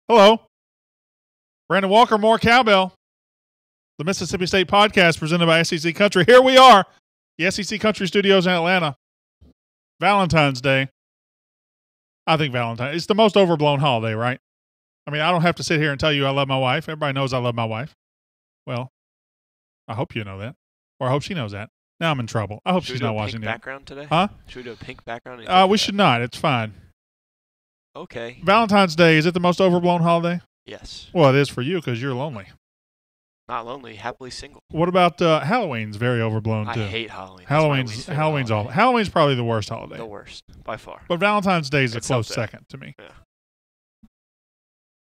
Hello. Brandon Walker, more Cowbell. The Mississippi State Podcast presented by SEC Country. Here we are, the SEC Country Studios in Atlanta. Valentine's Day. I think Valentine's. It's the most overblown holiday, right? I mean, I don't have to sit here and tell you I love my wife. Everybody knows I love my wife. Well, I hope you know that. Or I hope she knows that. Now I'm in trouble. I hope she's not watching it. Background today? Huh? Should we do a pink background? We should not. It's fine. Okay. Valentine's Day, is it the most overblown holiday? Yes. Well, it is for you because you're lonely. Not lonely, happily single. What about Halloween's very overblown too? I hate Halloween. Halloween's probably the worst holiday. The worst, by far. But Valentine's Day is a close second to me. Yeah.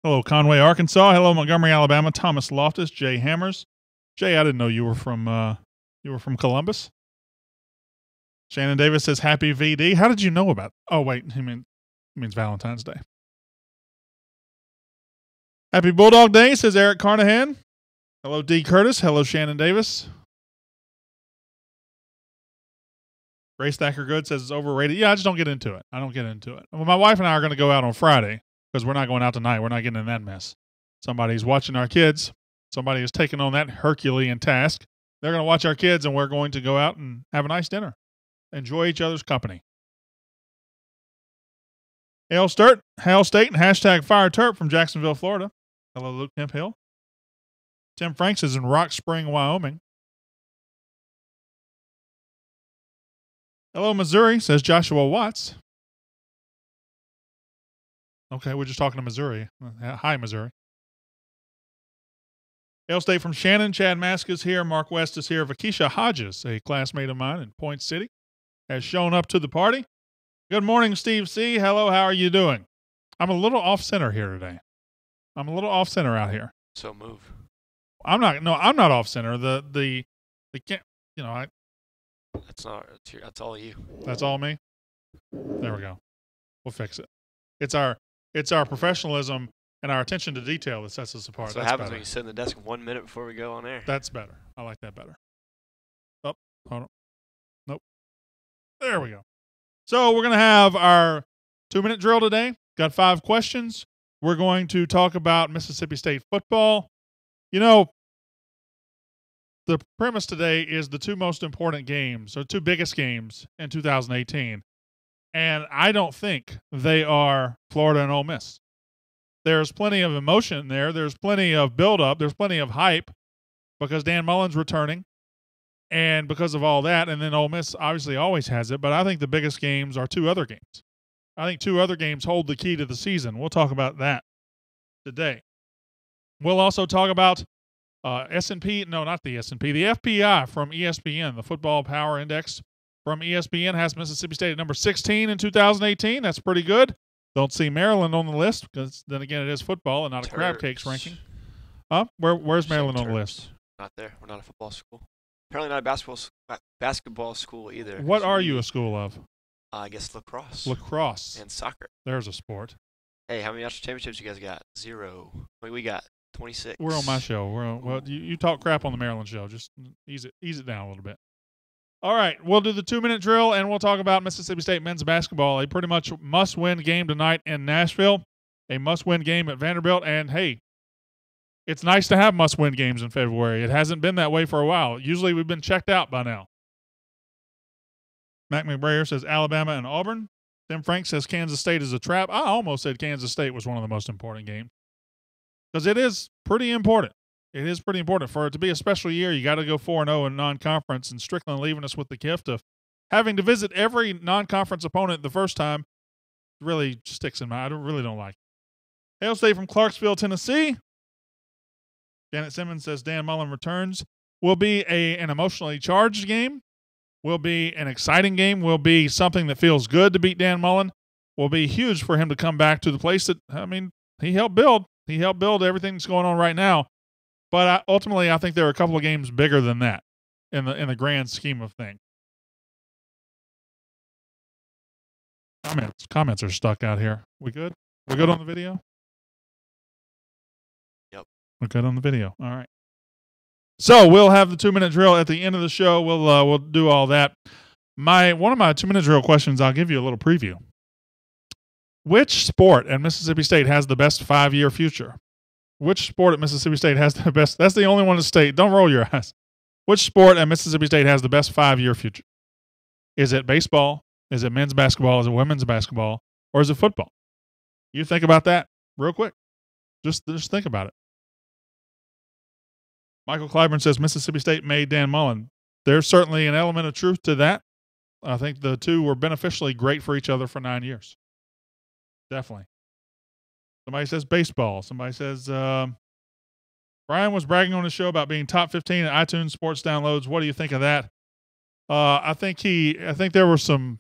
Hello, Conway, Arkansas. Hello, Montgomery, Alabama. Thomas Loftus, Jay Hammers. Jay, I didn't know you were from Columbus. Shannon Davis says happy VD. How did you know about? Oh wait, he means Valentine's Day. Happy Bulldog Day, says Eric Carnahan. Hello, D. Curtis. Hello, Shannon Davis. Grace Thacker Good says it's overrated. Yeah, I just don't get into it. I don't get into it. Well, my wife and I are going to go out on Friday because we're not going out tonight. We're not getting in that mess. Somebody's watching our kids. Somebody is taking on that Herculean task. They're going to watch our kids, and we're going to go out and have a nice dinner. Enjoy each other's company. Hail State and hashtag Fire Terp from Jacksonville, Florida. Hello, Luke Hemphill. Tim Franks is in Rock Spring, Wyoming. Hello, Missouri, says Joshua Watts. Okay, we're just talking to Missouri. Hi, Missouri. Hail State from Shannon. Chad Mask is here. Mark West is here. Vakisha Hodges, a classmate of mine in Point City, has shown up to the party. Good morning, Steve C. Hello, how are you doing? I'm a little off-center here today. I'm a little off-center out here. So move. I'm not off-center. The That's all you. That's all me? There we go. We'll fix it. It's our professionalism and our attention to detail that sets us apart. That's what happens when you sit in the desk 1 minute before we go on air. That's better. I like that better. Oh, hold on. Nope. There we go. So we're going to have our 2-minute drill today. Got 5 questions. We're going to talk about Mississippi State football. You know, the premise today is the 2 most important games, or 2 biggest games in 2018. And I don't think they are Florida and Ole Miss. There's plenty of emotion there. There's plenty of buildup. There's plenty of hype because Dan Mullen's returning. And because of all that, and then Ole Miss obviously always has it, but I think the biggest games are 2 other games. I think 2 other games hold the key to the season. We'll talk about that today. We'll also talk about the FPI from ESPN, the Football Power Index from ESPN has Mississippi State at number 16 in 2018. That's pretty good. Don't see Maryland on the list because then again it is football and not a crab cakes ranking. Huh? Where's Maryland on the list? Not there. We're not a football school. Apparently not a basketball school either. What are you a school of? I guess lacrosse. Lacrosse. And soccer. There's a sport. Hey, how many national championships you guys got? 0. We got 26. We're on my show. You talk crap on the Maryland show. Just ease it down a little bit. All right, we'll do the 2-minute drill, and we'll talk about Mississippi State men's basketball. A pretty much must-win game tonight in Nashville, a must-win game at Vanderbilt, and hey, it's nice to have must-win games in February. It hasn't been that way for a while. Usually we've been checked out by now. Mac McBrayer says Alabama and Auburn. Tim Frank says Kansas State is a trap. I almost said Kansas State was one of the most important games because it is pretty important. It is pretty important. For it to be a special year, you got to go 4-0 in non-conference, and Strickland leaving us with the gift of having to visit every non-conference opponent the first time really sticks in my. I really don't like it. Hail State from Clarksville, Tennessee. Janet Simmons says Dan Mullen returns. Will be an emotionally charged game. Will be an exciting game. Will be something that feels good to beat Dan Mullen. Will be huge for him to come back to the place that, he helped build. He helped build everything that's going on right now. But ultimately, I think there are a couple of games bigger than that in the grand scheme of things. Comments are stuck out here. We good? We good on the video? Yep. We're good on the video. All right. So we'll have the 2-minute drill at the end of the show. We'll do all that. One of my 2-minute drill questions. I'll give you a little preview. Which sport at Mississippi State has the best 5-year future? Which sport at Mississippi State has the best? That's the only one in the state. Don't roll your eyes. Which sport at Mississippi State has the best 5-year future? Is it baseball? Is it men's basketball? Is it women's basketball? Or is it football? You think about that real quick. Just think about it. Michael Clyburn says Mississippi State made Dan Mullen. There's certainly an element of truth to that. I think the two were beneficially great for each other for 9 years. Definitely. Somebody says baseball. Somebody says Brian was bragging on his show about being top 15 at iTunes sports downloads. What do you think of that? I think there was some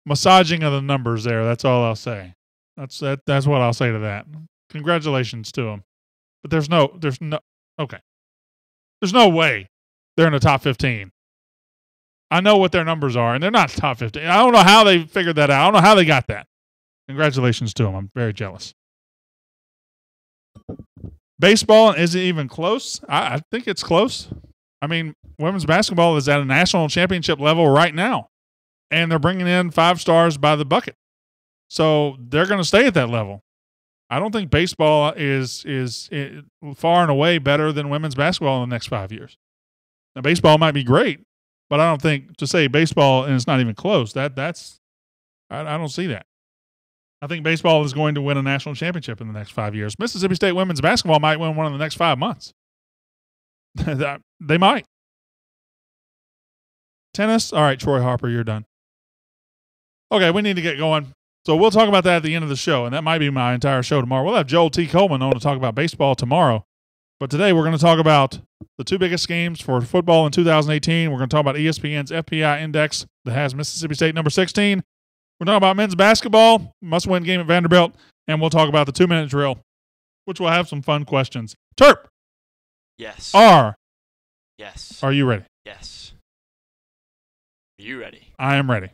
massaging of the numbers there. That's all I'll say. That's what I'll say to that. Congratulations to him. But there's no way they're in the top 15. I know what their numbers are, and they're not top 15. I don't know how they figured that out. I don't know how they got that. Congratulations to them. I'm very jealous. Baseball, is it even close? I think it's close. I mean, women's basketball is at a national championship level right now, and they're bringing in 5 stars by the bucket. So they're going to stay at that level. I don't think baseball is far and away better than women's basketball in the next 5 years. Now, baseball might be great, but I don't think to say baseball and it's not even close, I don't see that. I think baseball is going to win a national championship in the next 5 years. Mississippi State women's basketball might win one in the next 5 months. They might. Tennis? All right, Troy Harper, you're done. Okay, we need to get going. So we'll talk about that at the end of the show, and that might be my entire show tomorrow. We'll have Joel T. Coleman on to talk about baseball tomorrow. But today we're going to talk about the 2 biggest games for football in 2018. We're going to talk about ESPN's FPI index that has Mississippi State number 16. We're talking about men's basketball, must-win game at Vanderbilt, and we'll talk about the 2-minute drill, which will have some fun questions. Terp. Yes. Yes. Are you ready? Yes. Are you ready? I am ready.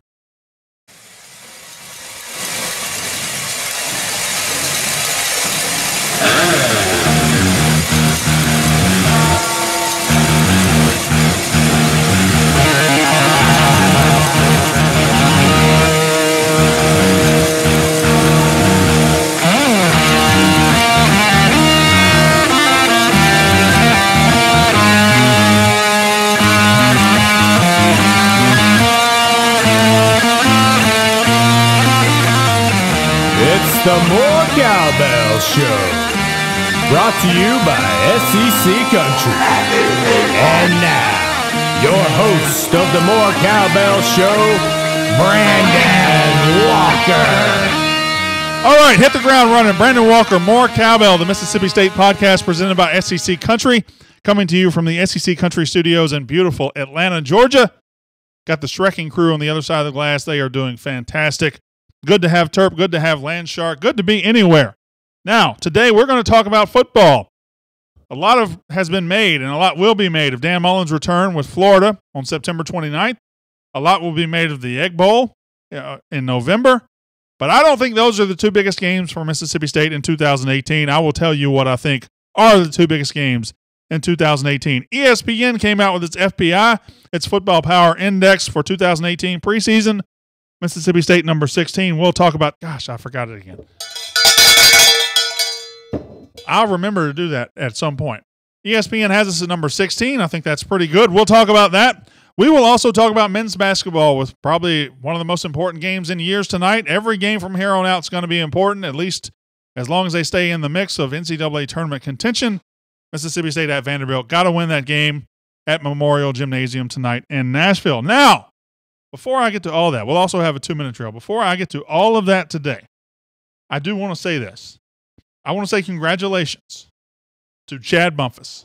The More Cowbell Show, brought to you by SEC Country. And now, your host of the More Cowbell Show, Brandon Walker. All right, hit the ground running. Brandon Walker, More Cowbell, the Mississippi State podcast presented by SEC Country, coming to you from the SEC Country studios in beautiful Atlanta, Georgia. Got the Shrekking crew on the other side of the glass. They are doing fantastic. Good to have Terp. Good to have Landshark. Good to be anywhere. Now, today we're going to talk about football. A lot has been made, and a lot will be made of Dan Mullen's return with Florida on September 29th. A lot will be made of the Egg Bowl in November. But I don't think those are the 2 biggest games for Mississippi State in 2018. I will tell you what I think are the 2 biggest games in 2018. ESPN came out with its FPI, its Football Power Index for 2018 preseason. Mississippi State number 16. We'll talk about, gosh, I forgot it again. I'll remember to do that at some point. ESPN has us at number 16. I think that's pretty good. We'll talk about that. We will also talk about men's basketball with probably one of the most important games in years tonight. Every game from here on out is going to be important, at least as long as they stay in the mix of NCAA tournament contention. Mississippi State at Vanderbilt. Got to win that game at Memorial Gymnasium tonight in Nashville. Now, before I get to all that, we'll also have a 2-minute drill. Before I get to all of that today, I do want to say this. I want to say congratulations to Chad Bumpus.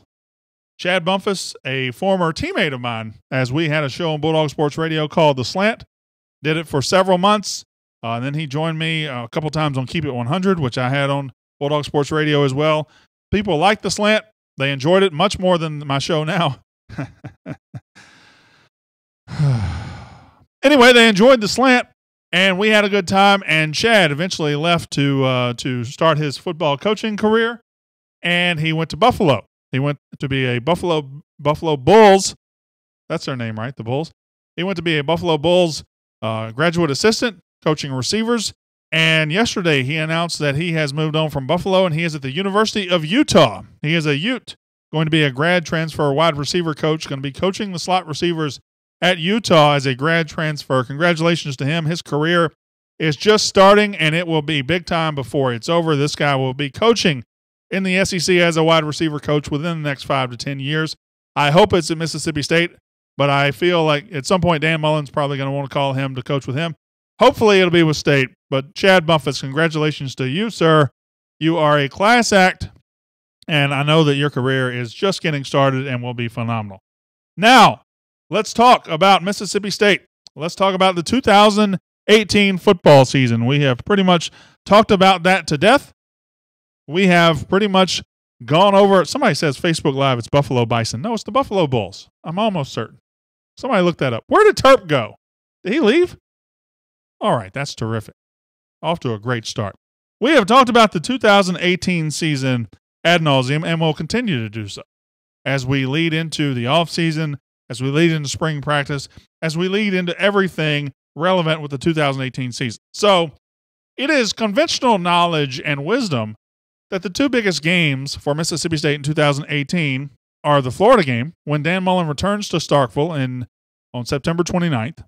Chad Bumpus, a former teammate of mine, as we had a show on Bulldog Sports Radio called The Slant. Did it for several months. And then he joined me a couple times on Keep It 100, which I had on Bulldog Sports Radio as well. People liked The Slant. They enjoyed it much more than my show now. Anyway, they enjoyed The Slant, and we had a good time, and Chad eventually left to start his football coaching career, and he went to Buffalo. He went to be a Buffalo Bulls. That's their name, right? The Bulls. He went to be a Buffalo Bulls graduate assistant, coaching receivers, And yesterday he announced that he has moved on from Buffalo and he is at the University of Utah. He is a Ute, going to be a grad transfer wide receiver coach, going to be coaching the slot receivers at Utah as a grad transfer. Congratulations to him. His career is just starting, and it will be big time before it's over. This guy will be coaching in the SEC as a wide receiver coach within the next 5 to 10 years. I hope it's at Mississippi State, but I feel like at some point Dan Mullen's probably going to want to call him to coach with him. Hopefully it'll be with State. But Chad Buffett, congratulations to you, sir. You are a class act, and I know that your career is just getting started and will be phenomenal. Now, let's talk about Mississippi State. Let's talk about the 2018 football season. We have pretty much talked about that to death. We have pretty much gone over. Somebody says Facebook Live, it's Buffalo Bison. No, it's the Buffalo Bulls. I'm almost certain. Somebody look that up. Where did Terp go? Did he leave? All right, that's terrific. Off to a great start. We have talked about the 2018 season ad nauseum, and will continue to do so as we lead into the offseason, as we lead into spring practice, as we lead into everything relevant with the 2018 season. So it is conventional knowledge and wisdom that the two biggest games for Mississippi State in 2018 are the Florida game, when Dan Mullen returns to Starkville on September 29th,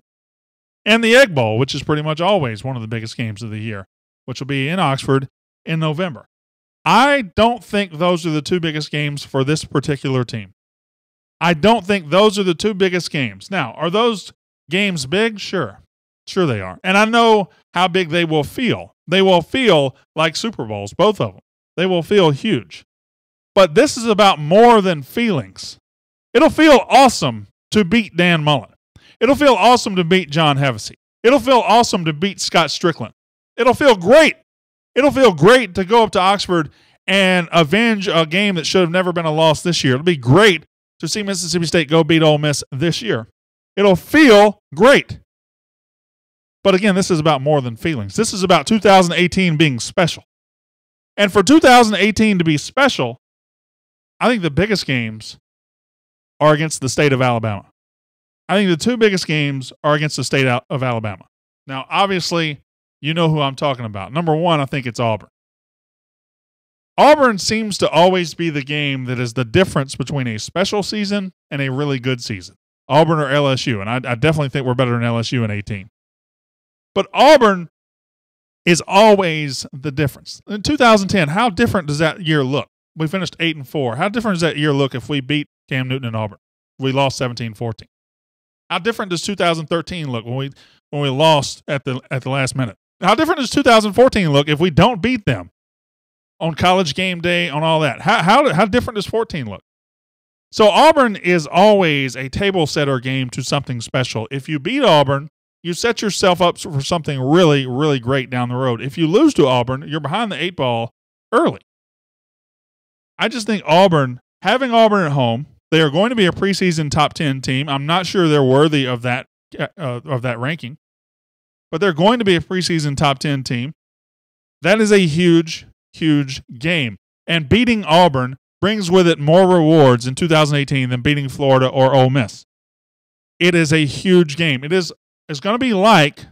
and the Egg Bowl, which is pretty much always one of the biggest games of the year, which will be in Oxford in November. I don't think those are the two biggest games for this particular team. I don't think those are the two biggest games. Now, are those games big? Sure. Sure they are. And I know how big they will feel. They will feel like Super Bowls, both of them. They will feel huge. But this is about more than feelings. It'll feel awesome to beat Dan Mullen. It'll feel awesome to beat John Hevesy. It'll feel awesome to beat Scott Strickland. It'll feel great. It'll feel great to go up to Oxford and avenge a game that should have never been a loss this year. It'll be great to see Mississippi State go beat Ole Miss this year. It'll feel great. But again, this is about more than feelings. This is about 2018 being special. And for 2018 to be special, I think the biggest games are against the state of Alabama. I think the two biggest games are against the state of Alabama. Now, obviously, you know who I'm talking about. Number one, I think it's Auburn. Auburn seems to always be the game that is the difference between a special season and a really good season. Auburn or LSU, and I definitely think we're better than LSU in 18. But Auburn is always the difference. In 2010, how different does that year look? We finished 8-4. How different does that year look if we beat Cam Newton and Auburn? We lost 17-14. How different does 2013 look when we lost at the last minute? How different does 2014 look if we don't beat them on College game day, on all that? How different does 14 look? So Auburn is always a table setter game to something special. If you beat Auburn, you set yourself up for something really, really great down the road. If you lose to Auburn, you're behind the 8 ball early. I just think having Auburn at home, they are going to be a preseason top 10 team. I'm not sure they're worthy of that ranking, but they're going to be a preseason top 10 team. That is a huge, huge game. And beating Auburn brings with it more rewards in 2018 than beating Florida or Ole Miss. It is a huge game. It's going to be like,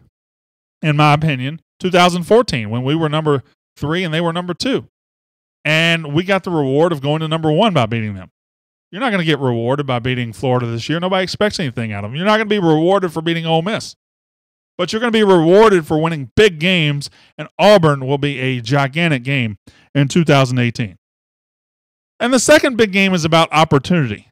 in my opinion, 2014 when we were number 3 and they were number 2. And we got the reward of going to number 1 by beating them. You're not going to get rewarded by beating Florida this year. Nobody expects anything out of them. You're not going to be rewarded for beating Ole Miss. But you're going to be rewarded for winning big games, and Auburn will be a gigantic game in 2018. And the second big game is about opportunity.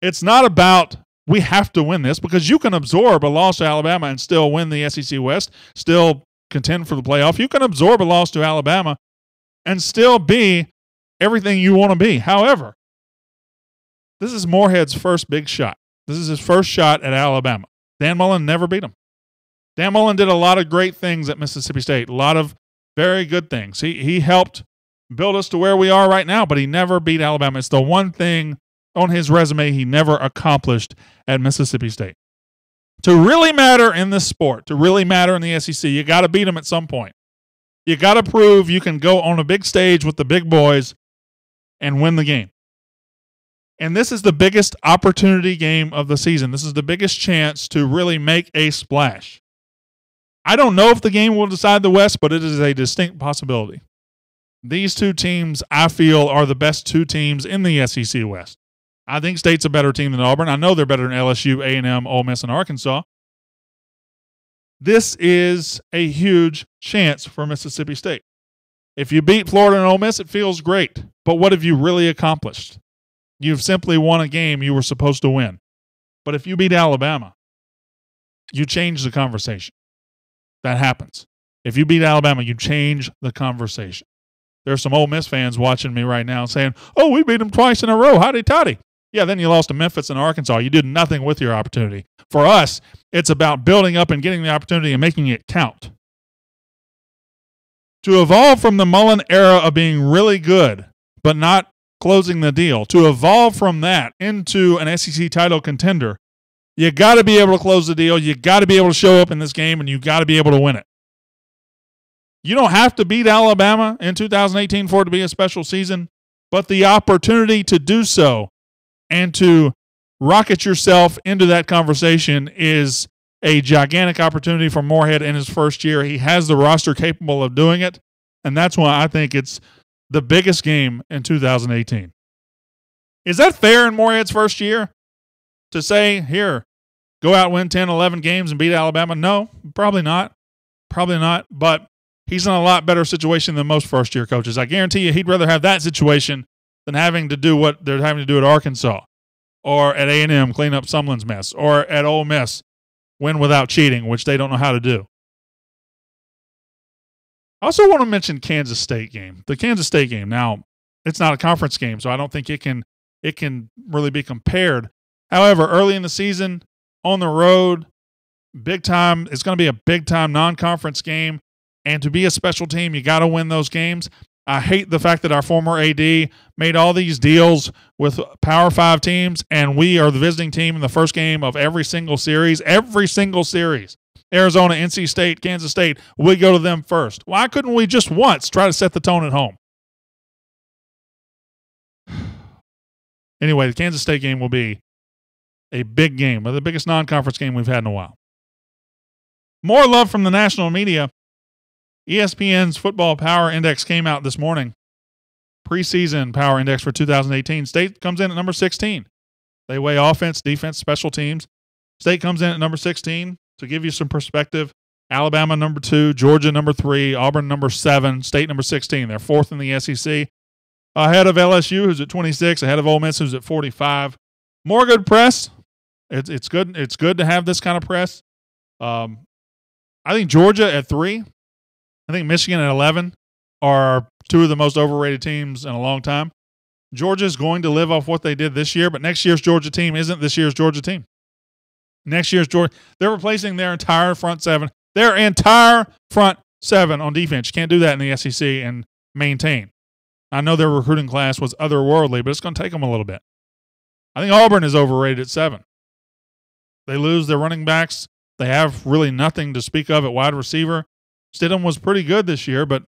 It's not about we have to win this, because you can absorb a loss to Alabama and still win the SEC West, still contend for the playoff. You can absorb a loss to Alabama and still be everything you want to be. However, this is Moorhead's first big shot. This is his first shot at Alabama. Dan Mullen never beat him. Dan Mullen did a lot of great things at Mississippi State, a lot of very good things. He helped build us to where we are right now, but he never beat Alabama. It's the one thing on his resume he never accomplished at Mississippi State. To really matter in this sport, to really matter in the SEC, you got to beat them at some point. You got to prove you can go on a big stage with the big boys and win the game. And this is the biggest opportunity game of the season. This is the biggest chance to really make a splash. I don't know if the game will decide the West, but it is a distinct possibility. These two teams, I feel, are the best two teams in the SEC West. I think State's a better team than Auburn. I know they're better than LSU, A&M, Ole Miss, and Arkansas. This is a huge chance for Mississippi State. If you beat Florida and Ole Miss, it feels great. But what have you really accomplished? You've simply won a game you were supposed to win. But if you beat Alabama, you change the conversation. That happens. If you beat Alabama, you change the conversation. There's some Ole Miss fans watching me right now saying, oh, we beat them twice in a row. Howdy toddy. Yeah, then you lost to Memphis and Arkansas. You did nothing with your opportunity. For us, it's about building up and getting the opportunity and making it count. To evolve from the Mullen era of being really good, but not closing the deal, to evolve from that into an SEC title contender, you got to be able to close the deal. You got to be able to show up in this game, and you got to be able to win it. You don't have to beat Alabama in 2018 for it to be a special season, but the opportunity to do so and to rocket yourself into that conversation is a gigantic opportunity for Moorhead in his first year. He has the roster capable of doing it, and that's why I think it's the biggest game in 2018. Is that fair in Moorhead's first year? To say, here, go out, win 10, 11 games and beat Alabama? No, probably not. Probably not, but he's in a lot better situation than most first-year coaches. I guarantee you he'd rather have that situation than having to do what they're having to do at Arkansas or at A&M, clean up Sumlin's mess, or at Ole Miss, win without cheating, which they don't know how to do. I also want to mention Kansas State game. The Kansas State game. Now, it's not a conference game, so I don't think it can really be compared. However, early in the season, on the road, big time, it's going to be a big-time non-conference game. And to be a special team, you got to win those games. I hate the fact that our former AD made all these deals with Power 5 teams, and we are the visiting team in the first game of every single series. Every single series. Arizona, NC State, Kansas State, we go to them first. Why couldn't we just once try to set the tone at home? Anyway, the Kansas State game will be a big game, the biggest non-conference game we've had in a while. More love from the national media. ESPN's Football Power Index came out this morning. Preseason Power Index for 2018. State comes in at number 16. They weigh offense, defense, special teams. State comes in at number 16. To give you some perspective, Alabama number 2, Georgia number 3, Auburn number 7, State number 16. They're fourth in the SEC. Ahead of LSU, who's at 26, ahead of Ole Miss, who's at 45. More good press. It's good. It's good to have this kind of press. I think Georgia at 3. I think Michigan at 11 are two of the most overrated teams in a long time. Georgia's going to live off what they did this year, but next year's Georgia team isn't this year's Georgia team. Next year's Georgia, they're replacing their entire front seven. Their entire front seven on defense. You can't do that in the SEC and maintain. I know their recruiting class was otherworldly, but it's going to take them a little bit. I think Auburn is overrated at 7. They lose their running backs. They have really nothing to speak of at wide receiver. Stidham was pretty good this year, but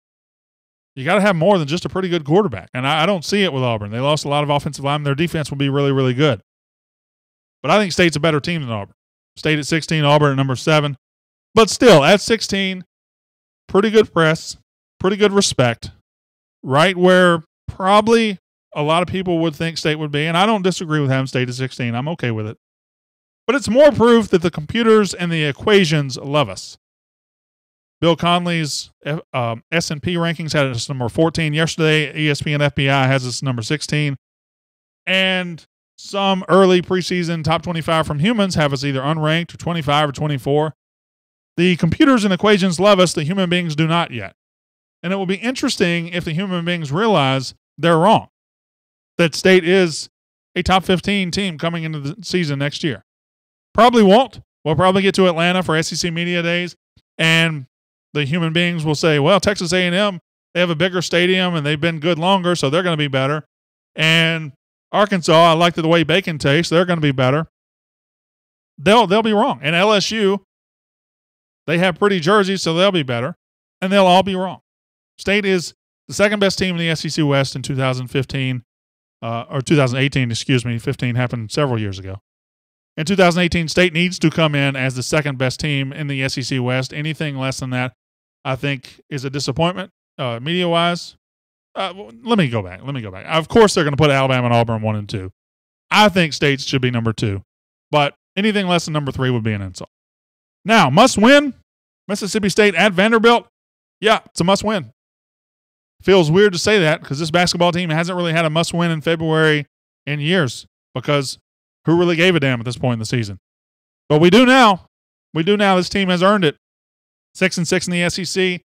you got to have more than just a pretty good quarterback. And I don't see it with Auburn. They lost a lot of offensive linemen. Their defense will be really, really good. But I think State's a better team than Auburn. State at 16, Auburn at number 7. But still, at 16, pretty good press, pretty good respect, right where probably a lot of people would think State would be. And I don't disagree with having State at 16. I'm okay with it. But it's more proof that the computers and the equations love us. Bill Conley's S&P rankings had us number 14 yesterday. ESPN FBI has us number 16. And some early preseason top 25 from humans have us either unranked or 25 or 24. The computers and equations love us. The human beings do not yet. And it will be interesting if the human beings realize they're wrong, that State is a top 15 team coming into the season next year. Probably won't. We'll probably get to Atlanta for SEC Media Days, and the human beings will say, well, Texas A&M, they have a bigger stadium, and they've been good longer, so they're going to be better. And Arkansas, I like the way bacon tastes. They're going to be better. They'll be wrong. And LSU, they have pretty jerseys, so they'll be better. And they'll all be wrong. State is the second best team in the SEC West in 2015, or 2018, excuse me. 15 happened several years ago. In 2018, State needs to come in as the second best team in the SEC West. Anything less than that, I think, is a disappointment media-wise. Let me go back. Of course, they're going to put Alabama and Auburn 1 and 2. I think State should be number 2, but anything less than number 3 would be an insult. Now, must win. Mississippi State at Vanderbilt. Yeah, it's a must win. Feels weird to say that because this basketball team hasn't really had a must win in February in years because who really gave a damn at this point in the season? But we do now. This team has earned it. 6-6 in the SEC,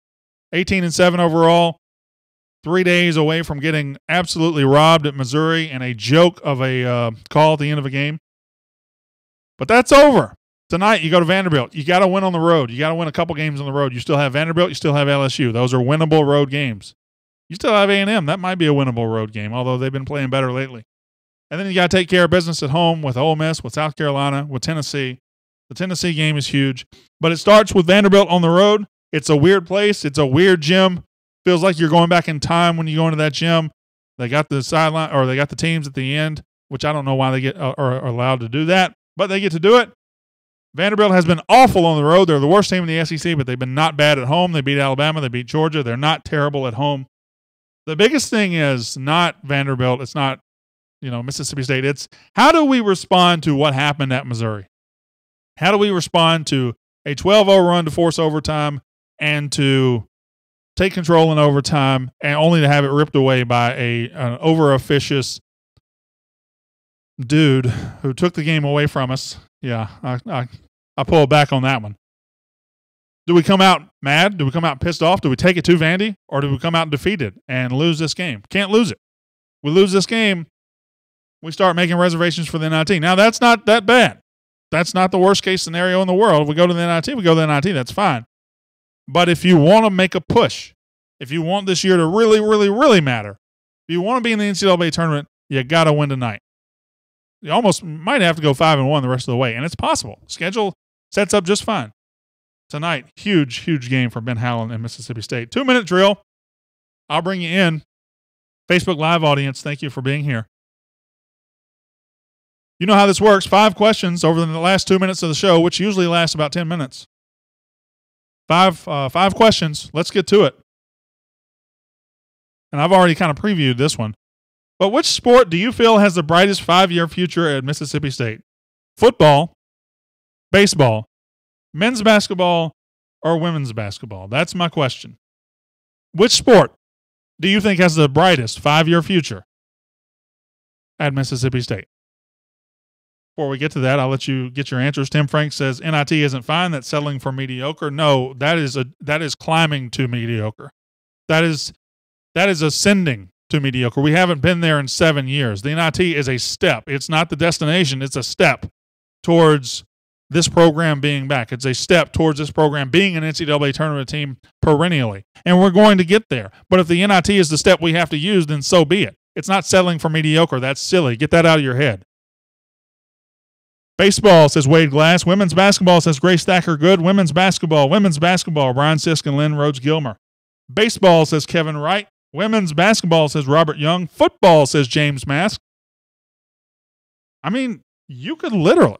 18-7 overall. 3 days away from getting absolutely robbed at Missouri and a joke of a call at the end of a game. But that's over. Tonight, you go to Vanderbilt. You got to win on the road. You got to win a couple games on the road. You still have Vanderbilt. You still have LSU. Those are winnable road games. You still have A&M. That might be a winnable road game, although they've been playing better lately. And then you got to take care of business at home with Ole Miss, with South Carolina, with Tennessee. The Tennessee game is huge. But it starts with Vanderbilt on the road. It's a weird place. It's a weird gym. Feels like you're going back in time when you go into that gym. They got the sideline, or they got the teams at the end, which I don't know why they get are allowed to do that, but they get to do it. Vanderbilt has been awful on the road. They're the worst team in the SEC, but they've been not bad at home. They beat Alabama. They beat Georgia. They're not terrible at home. The biggest thing is not Vanderbilt. It's not, Mississippi State. It's how do we respond to what happened at Missouri? How do we respond to a 12-0 run to force overtime and to take control in overtime and only to have it ripped away by an over-officious dude who took the game away from us? Yeah, I pull back on that one. Do we come out mad? Do we come out pissed off? Do we take it to Vandy? Or do we come out defeated and lose this game? Can't lose it. We lose this game, we start making reservations for the NIT. Now, that's not that bad. That's not the worst-case scenario in the world. If we go to the NIT, we go to the NIT. That's fine. But if you want to make a push, if you want this year to really, really, really matter, if you want to be in the NCAA tournament, you got to win tonight. You almost might have to go 5-1 the rest of the way, and it's possible. Schedule sets up just fine. Tonight, huge, huge game for Ben Howland and Mississippi State. 2-minute drill. I'll bring you in. Facebook Live audience, thank you for being here. You know how this works. 5 questions over the last 2 minutes of the show, which usually lasts about 10 minutes. Five questions. Let's get to it. And I've already kind of previewed this one. But which sport do you feel has the brightest 5-year future at Mississippi State? Football, baseball, men's basketball, or women's basketball? That's my question. Which sport do you think has the brightest 5-year future at Mississippi State? Before we get to that, I'll let you get your answers. Tim Frank says NIT isn't fine. That's settling for mediocre. No, that is climbing to mediocre. That is ascending to mediocre. We haven't been there in 7 years. The NIT is a step. It's not the destination. It's a step towards this program being back. It's a step towards this program being an NCAA tournament team perennially. And we're going to get there. But if the NIT is the step we have to use, then so be it. It's not settling for mediocre. That's silly. Get that out of your head. Baseball, says Wade Glass. Women's basketball, says Grace Thacker Good. Women's basketball, Brian Sisk and Lynn Rhodes Gilmer. Baseball, says Kevin Wright. Women's basketball, says Robert Young. Football, says James Mask. I mean, you could literally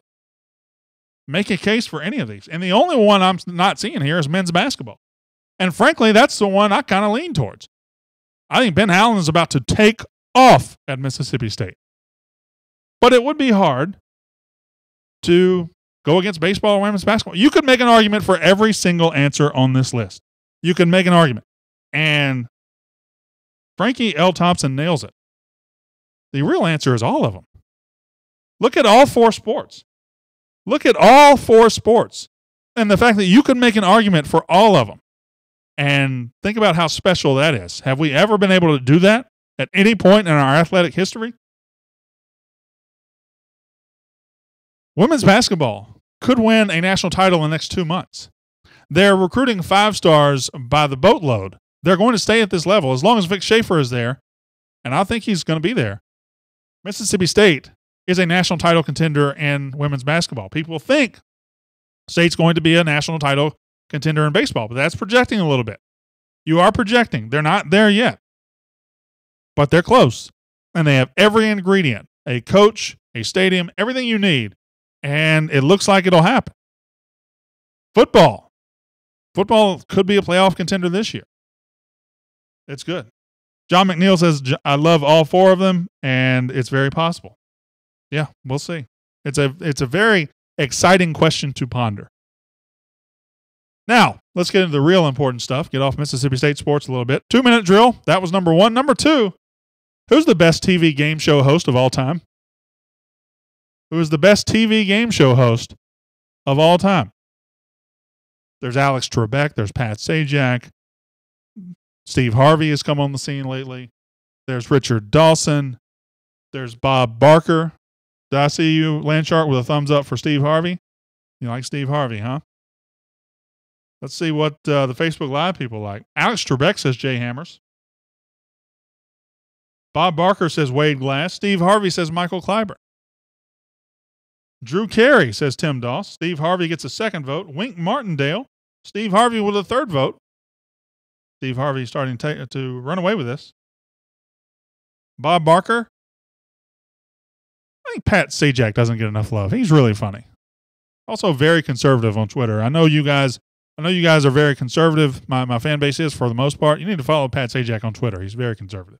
make a case for any of these. And the only one I'm not seeing here is men's basketball. And frankly, that's the one I kind of lean towards. I think Ben Howland is about to take off at Mississippi State. But it would be hard to go against baseball or women's basketball. You could make an argument for every single answer on this list. You can make an argument. And Frankie L. Thompson nails it. The real answer is all of them. Look at all 4 sports. Look at all 4 sports. And the fact that you could make an argument for all of them. And think about how special that is. Have we ever been able to do that at any point in our athletic history? Women's basketball could win a national title in the next 2 months. They're recruiting 5 stars by the boatload. They're going to stay at this level as long as Vic Schaefer is there, and I think he's going to be there. Mississippi State is a national title contender in women's basketball. People think State's going to be a national title contender in baseball, but that's projecting a little bit. You are projecting. They're not there yet, but they're close, and they have every ingredient, a coach, a stadium, everything you need and it looks like it'll happen. Football could be a playoff contender this year. It's good. John McNeil says, I love all 4 of them, and it's very possible. Yeah, we'll see. It's a very exciting question to ponder. Now, let's get into the real important stuff. Get off Mississippi State sports a little bit. 2-minute drill. That was number 1. Number 2, who's the best TV game show host of all time? Who is the best TV game show host of all time? There's Alex Trebek. There's Pat Sajak. Steve Harvey has come on the scene lately. There's Richard Dawson. There's Bob Barker. Did I see you, Landshark, with a thumbs up for Steve Harvey? You like Steve Harvey, huh? Let's see what the Facebook Live people like. Alex Trebek says Jay Hammers. Bob Barker says Wade Glass. Steve Harvey says Michael Clyburn. Drew Carey says Tim Doss. Steve Harvey gets a 2nd vote. Wink Martindale. Steve Harvey with a 3rd vote. Steve Harvey starting to run away with this. Bob Barker. I think Pat Sajak doesn't get enough love. He's really funny. Also very conservative on Twitter. I know you guys are very conservative. My fan base is, for the most part. You need to follow Pat Sajak on Twitter. He's very conservative.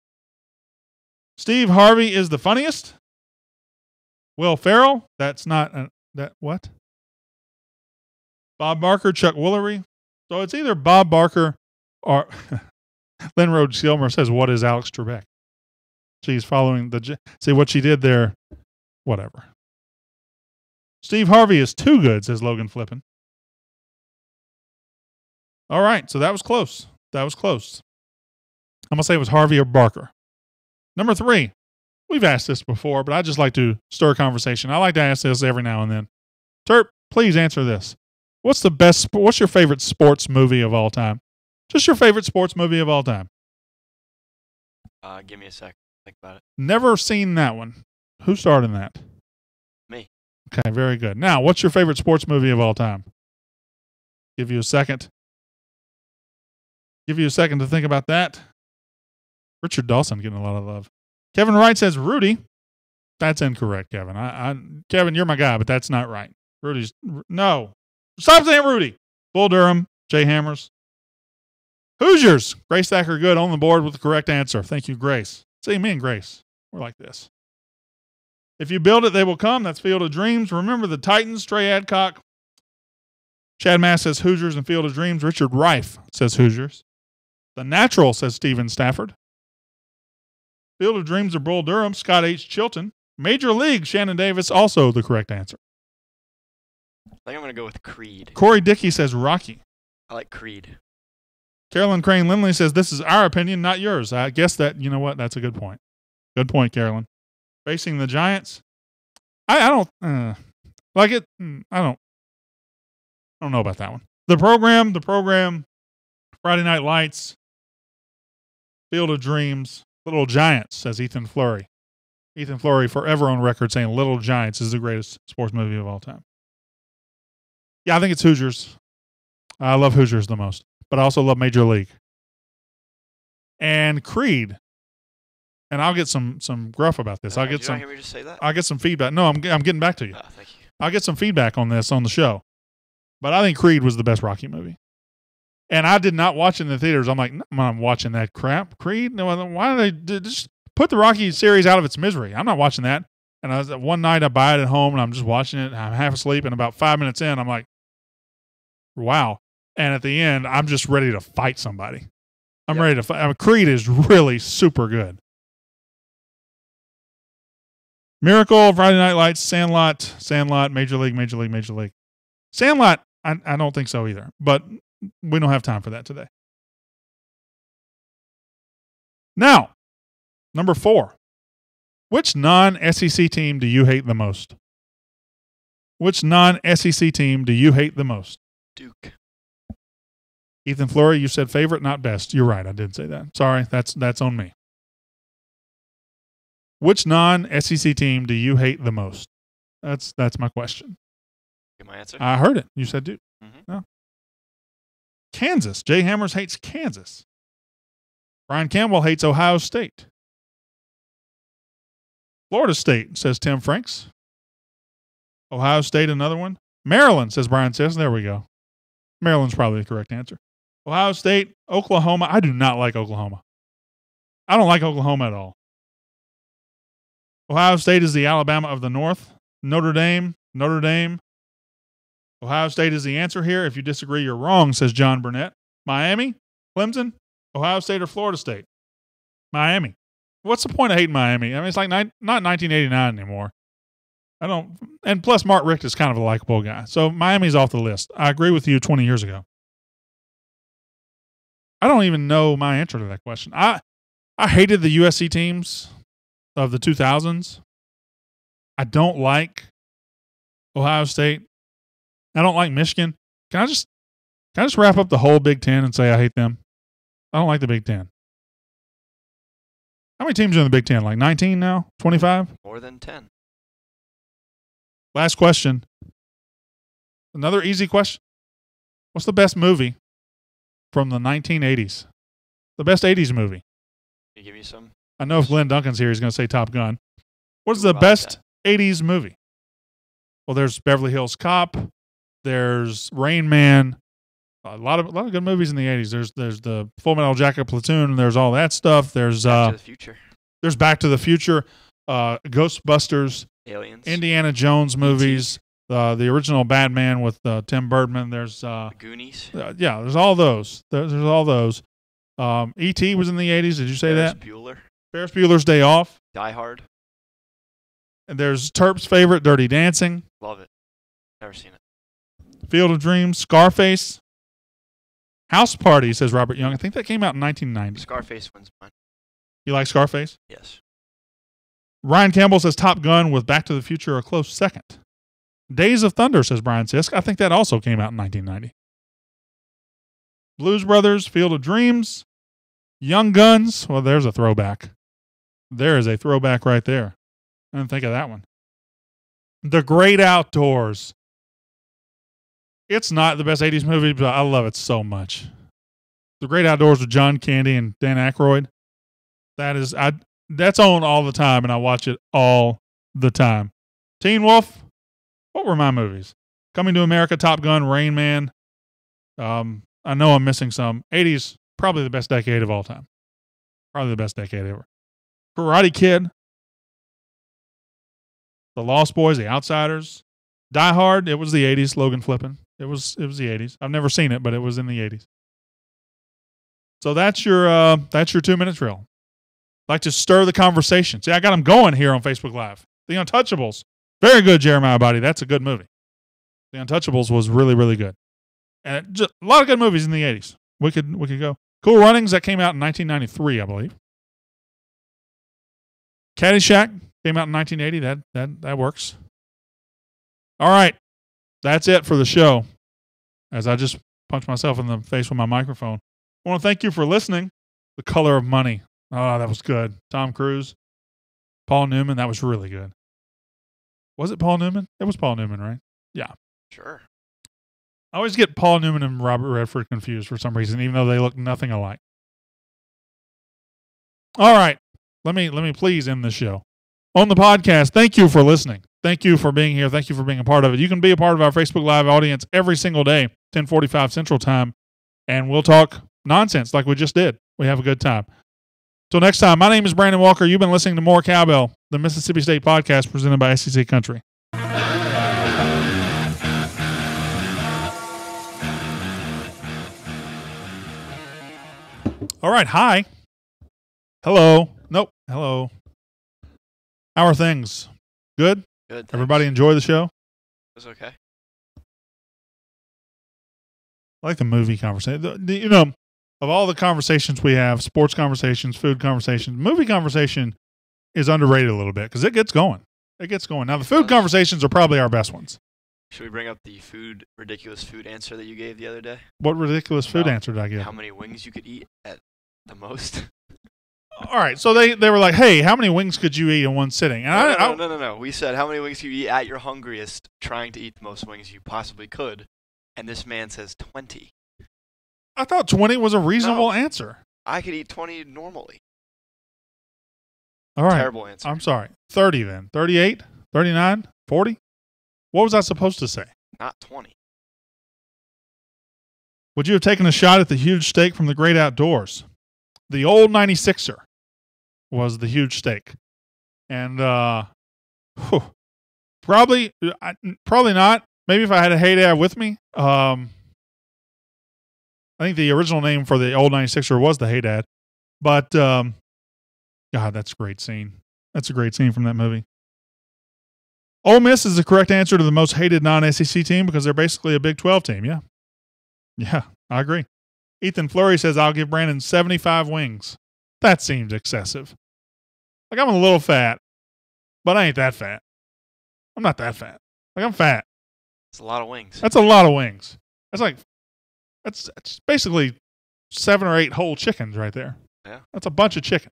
Steve Harvey is the funniest. Will Ferrell, that's not that what? Bob Barker, Chuck Woolery. So it's either Bob Barker or Lynn Rhodes Gilmer says, what is Alex Trebek? She's following see what she did there. Whatever. Steve Harvey is too good, says Logan Flippin. All right, so that was close. I'm going to say it was Harvey or Barker. Number 3. We've asked this before, but I just like to stir conversation. I like to ask this every now and then. Terp, please answer this. What's your favorite sports movie of all time? Just your favorite sports movie of all time. Give me a sec. Think about it. Never seen that one. Who starred in that? Me. Okay, very good. Now, what's your favorite sports movie of all time? Give you a second. To think about that. Richard Dawson getting a lot of love. Kevin Wright says Rudy. That's incorrect, Kevin. Kevin, you're my guy, but that's not right. No. Stop saying Rudy. Bull Durham, Jay Hammers. Hoosiers. Grace Thacker Good on the board with the correct answer. Thank you, Grace. See, me and Grace, we're like this. If you build it, they will come. That's Field of Dreams. Remember the Titans, Trey Adcock. Chad Mass says Hoosiers and Field of Dreams. Richard Reif says Hoosiers. The Natural says Steven Stafford. Field of Dreams are Bull Durham, Scott H. Chilton. Major League, Shannon Davis, also the correct answer. I think I'm going to go with Creed. Corey Dickey says Rocky. I like Creed. Carolyn Crane Lindley says this is our opinion, not yours. I guess that, you know what, that's a good point. Good point, Carolyn. Facing the Giants. I don't like it. I don't know about that one. The program, Friday Night Lights, Field of Dreams, Little Giants, says Ethan Fleury. Ethan Fleury forever on record saying Little Giants is the greatest sports movie of all time. Yeah, I think it's Hoosiers. I love Hoosiers the most, but I also love Major League. And Creed. And I'll get some gruff about this. Did you not hear me just say that? I'll get some feedback. No, I'm getting back to you. Oh, thank you. I'll get some feedback on this on the show. But I think Creed was the best Rocky movie. And I did not watch it in the theaters. I'm like, no, I'm not watching that crap. Creed? No, why do they just put the Rocky series out of its misery? I'm not watching that. And one night I buy it at home and I'm just watching it. I'm half asleep. And about 5 minutes in, I'm like, wow. And at the end, I'm just ready to fight somebody. I'm ready to fight. Creed is really super good. Miracle, Friday Night Lights, Sandlot, Major League. Sandlot, I don't think so either. But we don't have time for that today. Now, number 4. Which non-SEC team do you hate the most? Which non-SEC team do you hate the most? Duke. Ethan Fleury, you said favorite, not best. You're right. I did say that. Sorry, that's on me. Which non-SEC team do you hate the most? That's my question. Get my answer? I heard it. You said Duke. Mm-hmm. No. Kansas. Jay Hammers hates Kansas. Brian Campbell hates Ohio State. Florida State, says Tim Franks. Ohio State, another one. Maryland, says Brian Sisk. There we go. Maryland's probably the correct answer. Ohio State, Oklahoma. I do not like Oklahoma. I don't like Oklahoma at all. Ohio State is the Alabama of the North. Notre Dame. Ohio State is the answer here. If you disagree, you're wrong, says John Burnett. Miami, Clemson, Ohio State, or Florida State? Miami. What's the point of hating Miami? I mean, it's like not 1989 anymore. And plus Mark Richt is kind of a likable guy. So Miami's off the list. I agree with you 20 years ago. I don't even know my answer to that question. I hated the USC teams of the 2000s. I don't like Ohio State. I don't like Michigan. Can I just wrap up the whole Big Ten and say I hate them? I don't like the Big Ten. How many teams are in the Big Ten? Like 19 now? 25? More than 10. Last question. Another easy question. What's the best movie from the 1980s? The best 80s movie? Can you give me some? I know if Glenn Duncan's here, he's going to say Top Gun. What's the About best that. 80s movie? Well, there's Beverly Hills Cop. There's Rain Man. A lot of good movies in the 80s. There's the Full Metal Jacket Platoon. There's all that stuff. There's Back to the Future. There's Back to the Future, Ghostbusters, Aliens. Indiana Jones movies, the original Batman with Tim Burton. There's The Goonies. yeah, there's all those. There's all those. E.T. was in the 80s. Did you say that? Bueller. Ferris Bueller's Day Off. Die Hard. And there's Terp's favorite, Dirty Dancing. Love it. Never seen it. Field of Dreams, Scarface. House Party, says Robert Young. I think that came out in 1990. Scarface wins mine. You like Scarface? Yes. Ryan Campbell says Top Gun with Back to the Future a close second. Days of Thunder, says Brian Sisk. I think that also came out in 1990. Blues Brothers, Field of Dreams. Young Guns. Well, there's a throwback. There is a throwback right there. I didn't think of that one. The Great Outdoors. It's not the best 80s movie, but I love it so much. The Great Outdoors with John Candy and Dan Aykroyd. That's on all the time, and I watch it all the time. Teen Wolf. What were my movies? Coming to America, Top Gun, Rain Man. I know I'm missing some. 80s, probably the best decade of all time. Probably the best decade ever. Karate Kid. The Lost Boys, The Outsiders. Die Hard, it was the 80s, Logan Flippin. It was the 80s. I've never seen it, but it was in the 80s. So that's your 2-minute drill. Like to stir the conversation. See, I got them going here on Facebook Live. The Untouchables. Very good, Jeremiah Body. That's a good movie. The Untouchables was really, really good. And just a lot of good movies in the 80s. We could go. Cool Runnings, that came out in 1993, I believe. Caddyshack came out in 1980. That works. All right. That's it for the show. As I just punched myself in the face with my microphone. I want to thank you for listening. The Color of Money. Oh, that was good. Tom Cruise. Paul Newman. That was really good. Was it Paul Newman? It was Paul Newman, right? Yeah. Sure. I always get Paul Newman and Robert Redford confused for some reason, even though they look nothing alike. All right. Let me please end the show. On the podcast, thank you for listening. Thank you for being here. Thank you for being a part of it. You can be a part of our Facebook Live audience every single day, 10:45 Central Time, and we'll talk nonsense like we just did. We have a good time. Till next time, my name is Brandon Walker. You've been listening to More Cowbell, the Mississippi State podcast presented by SEC Country. All right. Hi. Hello. Nope. Hello. How are things? Good? Good. Thanks. Everybody enjoy the show? It was okay. I like the movie conversation. You know, of all the conversations we have, sports conversations, food conversations, movie conversation is underrated a little bit because it gets going. It gets going. Now, the food conversations are probably our best ones. Should we bring up the ridiculous food answer that you gave the other day? What ridiculous food answer did I give? How many wings you could eat at the most? All right, so they were like, hey, how many wings could you eat in one sitting? And No. We said, how many wings could you eat at your hungriest, trying to eat the most wings you possibly could? And this man says 20. I thought 20 was a reasonable answer. I could eat 20 normally. All right. Terrible answer. I'm sorry. 30 then. 38? 39? 40? What was I supposed to say? Not 20. Would you have taken a shot at the huge steak from the great outdoors? The old 96er was the huge steak. And probably not. Maybe if I had a Hey Dad with me. I think the original name for the old 96er was the Hey Dad. But, God, that's a great scene. That's a great scene from that movie. Ole Miss is the correct answer to the most hated non-SEC team because they're basically a Big 12 team. Yeah. Yeah, I agree. Ethan Fleury says, I'll give Brandon 75 wings. That seems excessive. Like, I'm a little fat, but I ain't that fat. I'm not that fat. Like, I'm fat. It's a lot of wings. That's a lot of wings. That's basically 7 or 8 whole chickens right there. Yeah. That's a bunch of chicken.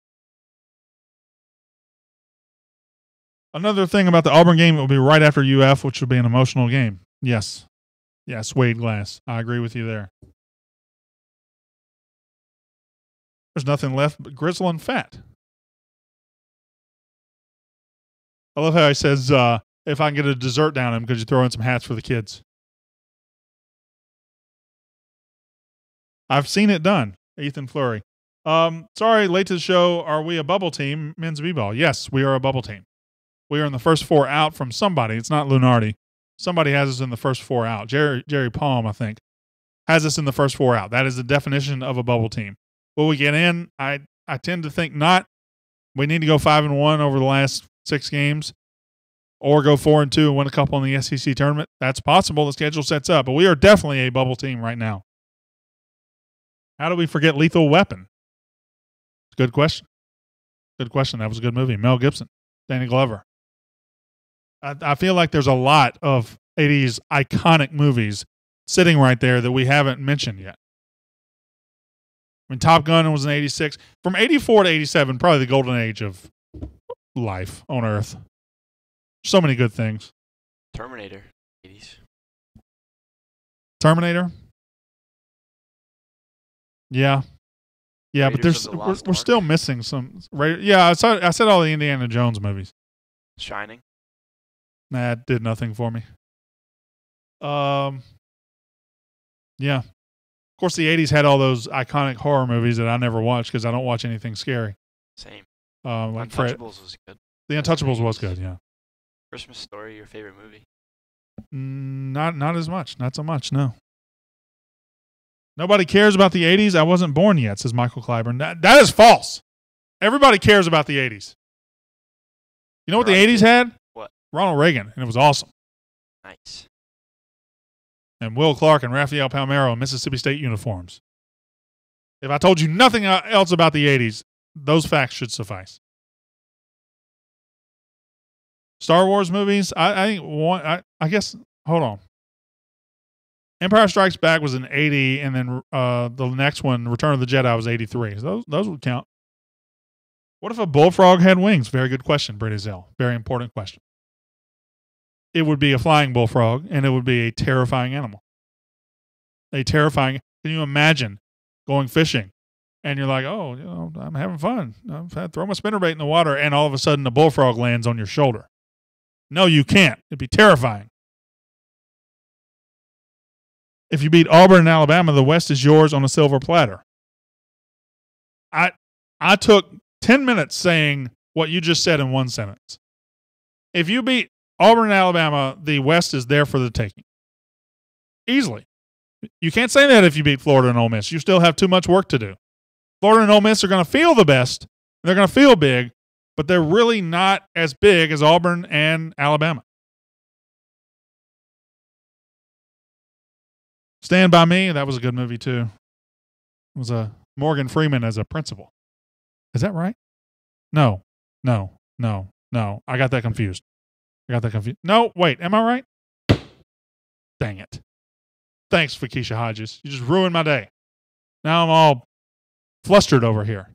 Another thing about the Auburn game, it will be right after UF, which will be an emotional game. Yes. Yes, Wade Glass. I agree with you there. There's nothing left but grizzle and fat. I love how he says, if I can get a dessert down him, could you throw in some hats for the kids? I've seen it done, Ethan Fleury. Sorry, late to the show. Are we a bubble team, men's b-ball? Yes, we are a bubble team. We are in the first 4 out from somebody. It's not Lunardi. Somebody has us in the first 4 out. Jerry Palm, I think, has us in the first 4 out. That is the definition of a bubble team. Will we get in? I tend to think not. We need to go 5-1 over the last 6 games, or go 4-2 and win a couple in the SEC tournament. That's possible. The schedule sets up, but we are definitely a bubble team right now. How do we forget Lethal Weapon? Good question. Good question. That was a good movie. Mel Gibson, Danny Glover. I feel like there's a lot of 80s iconic movies sitting right there that we haven't mentioned yet. I mean, Top Gun was in 86. From 84 to 87, probably the golden age of life on Earth. So many good things. Terminator, 80s. Terminator? Yeah. Yeah, Raiders but of the Lost we're Ark. still missing some. Yeah, I said all the Indiana Jones movies. Shining. Nah, it did nothing for me. Yeah. Of course, the 80s had all those iconic horror movies that I never watched because I don't watch anything scary. Same. Like Untouchables was good. The Untouchables was good, yeah. Christmas Story, your favorite movie? Not as much. Not so much, no. Nobody cares about the 80s. I wasn't born yet, says Michael Clyburn. That is false. Everybody cares about the 80s. You know what the 80s had? What? Ronald Reagan, and it was awesome. Nice. And Will Clark and Rafael Palmeiro in Mississippi State uniforms. If I told you nothing else about the 80s, those facts should suffice. Star Wars movies, I guess, hold on. Empire Strikes Back was in 80, and then the next one, Return of the Jedi, was 83. So those would count. What if a bullfrog had wings? Very good question, Brittany Zell. Very important question. It would be a flying bullfrog, and it would be a terrifying animal. Can you imagine going fishing, and you're like, oh, I'm having fun. I've had throw my spinnerbait in the water, and all of a sudden a bullfrog lands on your shoulder. No, you can't. It'd be terrifying. If you beat Auburn and Alabama, the West is yours on a silver platter. I took 10 minutes saying what you just said in one sentence. If you beat Auburn and Alabama, the West is there for the taking. Easily. You can't say that if you beat Florida and Ole Miss. You still have too much work to do. Florida and Ole Miss are going to feel the best. They're going to feel big, but they're really not as big as Auburn and Alabama. Stand By Me, that was a good movie too. It was Morgan Freeman as a principal. Is that right? No. I got that confused. No, wait, am I right? Dang it. Thanks, Fakisha Hodges. You just ruined my day. Now I'm all flustered over here.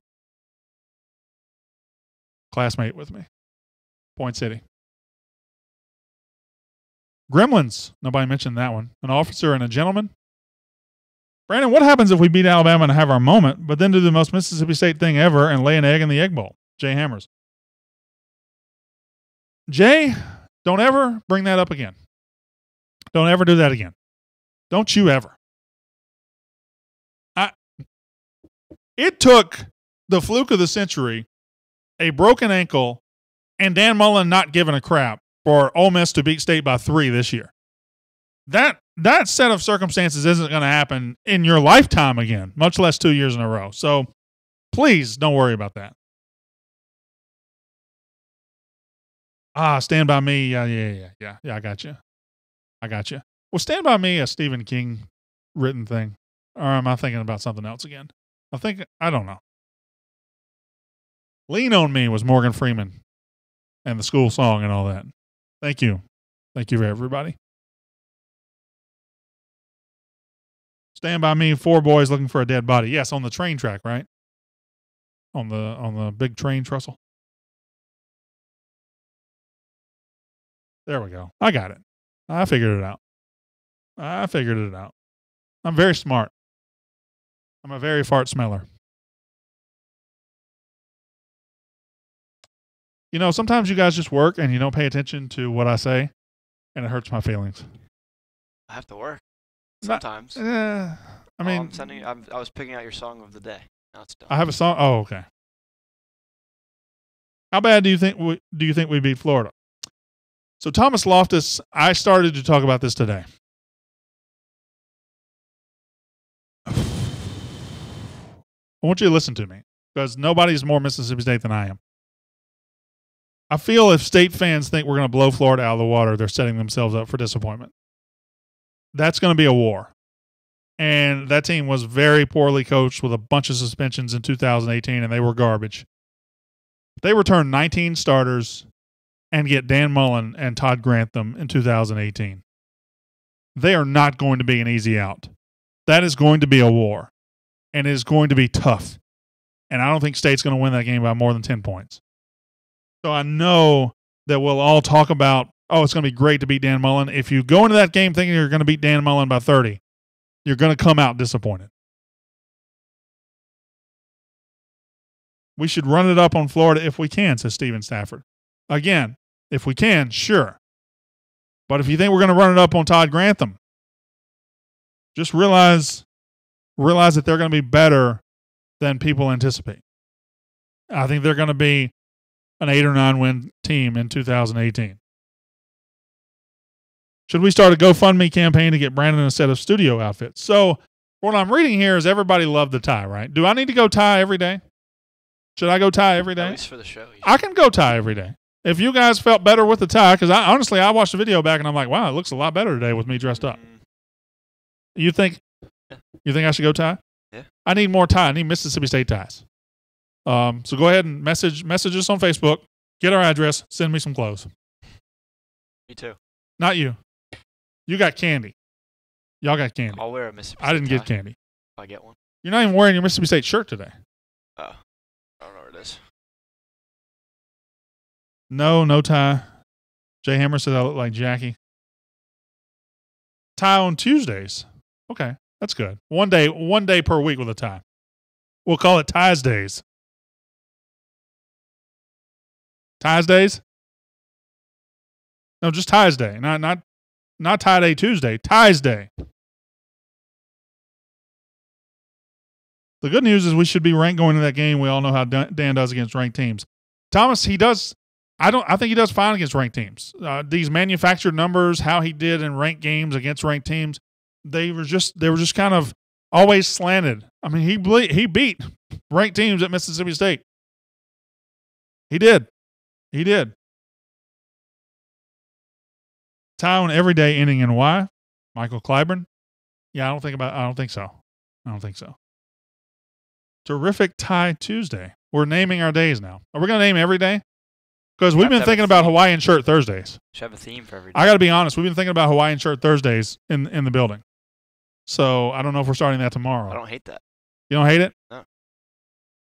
Classmate with me. Point City. Gremlins. Nobody mentioned that one. An officer and a gentleman. Brandon, what happens if we beat Alabama and have our moment, but then do the most Mississippi State thing ever and lay an egg in the Egg Bowl? Jay Hammers. Jay, don't ever bring that up again. Don't ever do that again. Don't you ever. It took the fluke of the century, a broken ankle, and Dan Mullen not giving a crap for Ole Miss to beat State by 3 this year. That set of circumstances isn't going to happen in your lifetime again, much less 2 years in a row. So please don't worry about that. Stand By Me. Yeah. I got you. Well, Stand By Me, a Stephen King written thing. Or am I thinking about something else again? I don't know. Lean on Me was Morgan Freeman and the school song and all that. Thank you. Thank you, everybody. Stand By Me, 4 boys looking for a dead body. Yes, on the train track, right? On the big train trestle. There we go. I got it. I figured it out. I'm very smart. I'm a very fart smeller. You know, sometimes you guys just work and you don't pay attention to what I say, and it hurts my feelings. I have to work sometimes. I mean, I was picking out your song of the day. Now it's done. I have a song. Oh, okay. How bad do you think we beat Florida? So Thomas Loftus, I started to talk about this today. I want you to listen to me because nobody's more Mississippi State than I am. I feel if State fans think we're going to blow Florida out of the water, they're setting themselves up for disappointment. That's going to be a war. And that team was very poorly coached with a bunch of suspensions in 2018, and they were garbage. They returned 19 starters and get Dan Mullen and Todd Grantham in 2018. They are not going to be an easy out. That is going to be a war, and it is going to be tough. And I don't think State's going to win that game by more than 10 points. So I know that we'll all talk about, it's going to be great to beat Dan Mullen. If you go into that game thinking you're going to beat Dan Mullen by 30, you're going to come out disappointed. We should run it up on Florida if we can, says Steven Stafford. Again, if we can, sure. But if you think we're going to run it up on Todd Grantham, just realize that they're going to be better than people anticipate. I think they're going to be an 8 or 9 win team in 2018. Should we start a GoFundMe campaign to get Brandon a set of studio outfits? So what I'm reading here is everybody loved the tie, right? Do I need to go tie every day? Should I go tie every day? At least for the show. I can go tie every day. If you guys felt better with the tie, because I watched the video back and I'm like, wow, it looks a lot better today with me dressed up. You think I should go tie? Yeah. I need more tie. I need Mississippi State ties. So go ahead and message us on Facebook. Get our address. Send me some clothes. Me too. Not you. You got candy. Y'all got candy. I'll wear a Mississippi State I didn't tie get candy. if I get one. You're not even wearing your Mississippi State shirt today. Oh. I don't know where it is. No tie. Jay Hammer said I look like Jackie. Tie on Tuesdays. Okay, that's good. One day per week with a tie. We'll call it Ties Days. Ties Days? No, just Ties Day. Not Tie Day Tuesday. Ties Day. The good news is we should be ranked going into that game. We all know how Dan does against ranked teams. Thomas, he does. I think he does fine against ranked teams. These manufactured numbers, how he did in ranked games against ranked teams, they were just kind of always slanted. I mean, he beat ranked teams at Mississippi State. He did. Tie on every day ending in Y. Michael Clyburn. Yeah, I don't think so. Terrific Tie Tuesday. We're naming our days now. Are we going to name every day? Because we've been thinking about Hawaiian shirt Thursdays. Should have a theme for every day. I got to be honest. We've been thinking about Hawaiian shirt Thursdays in the building. So I don't know if we're starting that tomorrow. I don't hate that. You don't hate it? No.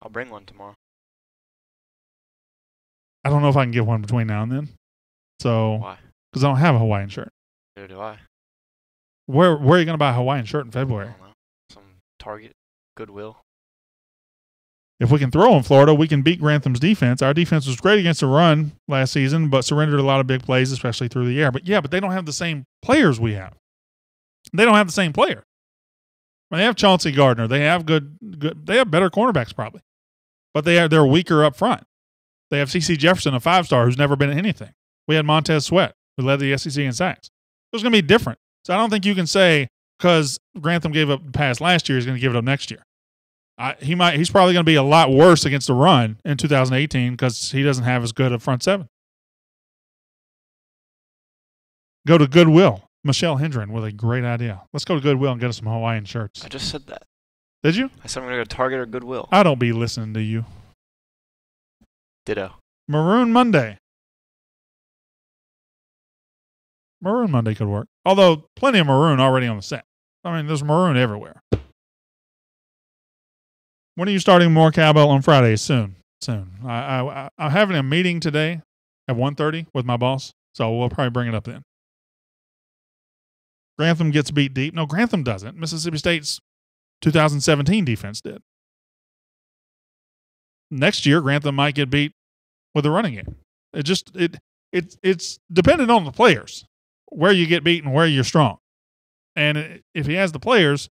I'll bring one tomorrow. I don't know if I can get one between now and then. So why? Because I don't have a Hawaiian shirt. Neither do I. Where are you going to buy a Hawaiian shirt in February? I don't know. Some Target, Goodwill. if we can throw in Florida, we can beat Grantham's defense. Our defense was great against the run last season, but surrendered a lot of big plays, especially through the air. But they don't have the same players we have. They don't have the same player. They have Chauncey Gardner. They have good. They have better cornerbacks probably, but they're weaker up front. They have C.C. Jefferson, a 5-star who's never been at anything. We had Montez Sweat, who led the SEC in sacks. It was going to be different. So I don't think you can say because Grantham gave up the pass last year, he's going to give it up next year. He's probably going to be a lot worse against the run in 2018 because he doesn't have as good a front seven. Go to Goodwill. Michelle Hendren with a great idea. Let's go to Goodwill and get us some Hawaiian shirts. I just said that. Did you? I said I'm going to go to Target or Goodwill. I don't be listening to you. Ditto. Maroon Monday. Maroon Monday could work. Although plenty of maroon already on the set. I mean, there's maroon everywhere. When are you starting more Cowbell on Fridays? Soon. I'm having a meeting today at 1:30 with my boss, so we'll probably bring it up then. Grantham gets beat deep. No, Grantham doesn't. Mississippi State's 2017 defense did. Next year, Grantham might get beat with a running game. It's dependent on the players, where you get beat and where you're strong. And if he has the players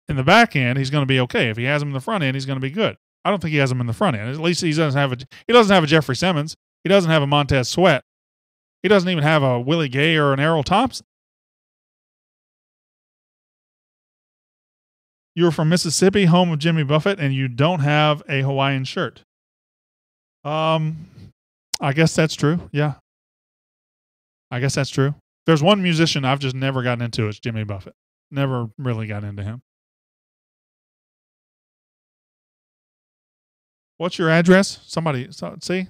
in the back end, he's going to be okay. If he has them in the front end, he's going to be good. I don't think he has them in the front end. At least he doesn't have a Jeffrey Simmons. He doesn't have a Montez Sweat. He doesn't even have a Willie Gay or an Errol Thompson. You're from Mississippi, home of Jimmy Buffett, and you don't have a Hawaiian shirt. I guess that's true. Yeah. I guess that's true. There's one musician I've just never gotten into. It's Jimmy Buffett. Never really got into him. What's your address? Somebody, see?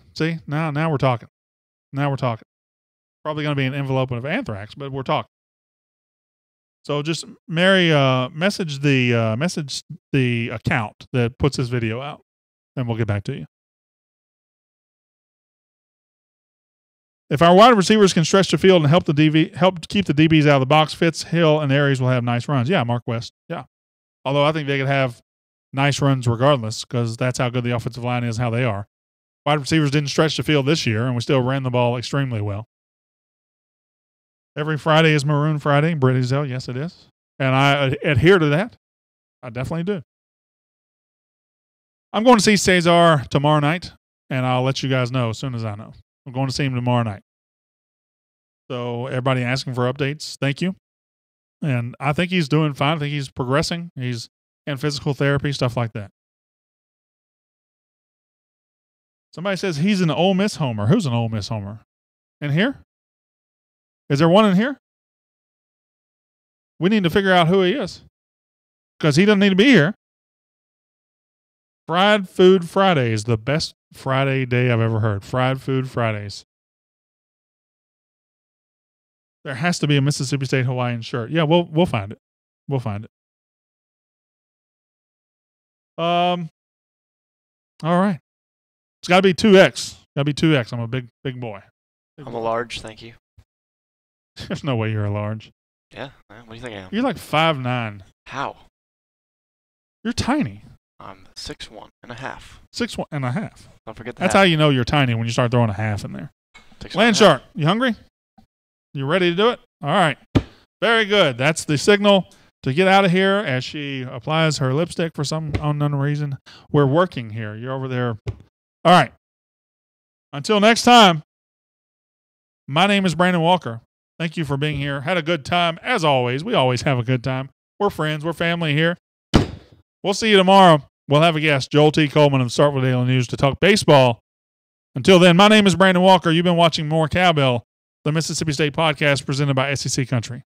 Now we're talking. Probably going to be an envelope of anthrax, but we're talking. So just message the account that puts this video out, and we'll get back to you. If our wide receivers can stretch the field and help keep the DBs out of the box, Fitz, Hill, and Aries will have nice runs. Yeah, Mark West. Yeah. Although I think they could have nice runs regardless because that's how good the offensive line is, how they are. Wide receivers didn't stretch the field this year, and we still ran the ball extremely well. Every Friday is Maroon Friday, Brittany Zell. Yes, it is. And I adhere to that. I definitely do. I'm going to see Cesar tomorrow night, and I'll let you guys know as soon as I know. I'm going to see him tomorrow night. So everybody asking for updates, thank you. And I think he's doing fine. I think he's progressing. He's in physical therapy, stuff like that. Somebody says he's an Ole Miss homer. Who's an Ole Miss homer? In here? Is there one in here? We need to figure out who he is because he doesn't need to be here. Fried Food Friday is the best Friday day I've ever heard. Fried Food Fridays. There has to be a Mississippi State Hawaiian shirt. Yeah, we'll find it. We'll find it. All right. It's got to be 2X. Got to be 2X. I'm a big boy. I'm a large, thank you. There's no way you're a large. Yeah? What do you think I am? You're like 5'9". How? You're tiny. I'm 6'1" and a half. 6'1" and a half. Don't forget that. That's how you know you're tiny when you start throwing a half in there. Land Shark, you hungry? You ready to do it? All right. Very good. That's the signal to get out of here as she applies her lipstick for some unknown reason. We're working here. You're over there. All right. Until next time, my name is Brandon Walker. Thank you for being here. Had a good time. As always, we always have a good time. We're friends. We're family here. We'll see you tomorrow. We'll have a guest, Joel T. Coleman of the Starkville Daily News, to talk baseball. Until then, my name is Brandon Walker. You've been watching More Cowbell, the Mississippi State podcast presented by SEC Country.